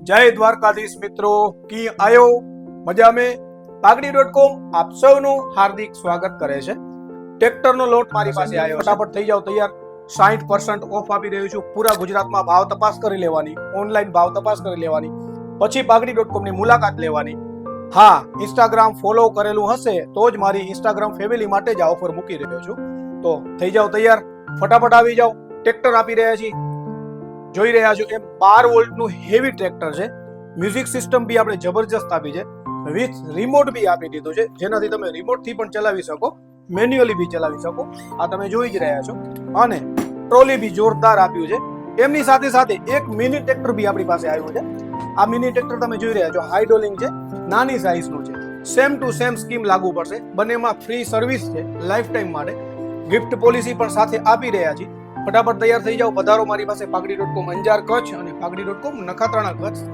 જય દ્વારકાધીશ મિત્રો, કી આયો મજા में pagdi.com આપ સૌનું હાર્દિક સ્વાગત કરે છે। ટ્રેક્ટરનો લોટ મારી પાસે આવ્યો, ફટાફટ થઈ જાવ તૈયાર। 60% ઓફ આપી રહ્યું છું। પૂરા ગુજરાતમાં ભાવ તપાસ કરી લેવાની, ઓનલાઈન ભાવ તપાસ કરી લેવાની, પછી pagdi.com ની મુલાકાત લેવાની। હા, ઇન્સ્ટાગ્રામ ફોલો કરેલું હશે તો જ મારી ઇન્સ્ટાગ્રામ ફેમિલી માટે જ આ ઓફર મૂકી રહ્યો છું। તો થઈ જાવ તૈયાર, ફટાફટ આવી જાવ। ટ્રેક્ટર આપી રહ્યા છીએ, જોઈ રહ્યા છો એમ 12 વોલ્ટનું હેવી ટ્રેક્ટર છે। મ્યુઝિક સિસ્ટમ બી આપણે જબરજસ્ત આપી છે, વિથ રિમોટ બી આપી દીધું છે, જેનાથી તમે રિમોટથી પણ ચલાવી શકો, મેન્યુઅલી બી ચલાવી શકો। આ તમે જોઈ જ રહ્યા છો। અને ટ્રોલી બી જોરદાર આપ્યું છે। એમની સાથે સાથે એક મિની ટ્રેક્ટર બી આપણી પાસે આવ્યું છે। આ મિની ટ્રેક્ટર તમે જોઈ રહ્યા છો, હાઇડ્રોલિક છે, નાની સાઇઝનું છે। સેમ ટુ સેમ સ્કીમ લાગુ પડશે, બંનેમાં ફ્રી સર્વિસ છે લાઈફ ટાઈમ માટે। ગિફ્ટ પોલિસી પણ સાથે આપી રહ્યા છીએ। ફટાફટ તૈયાર થઈ જાઓ, પધારો મારી પાસે pagdi.com અંજાર કચ્છ અને pagdi.com નખત્રાણા કચ્છ।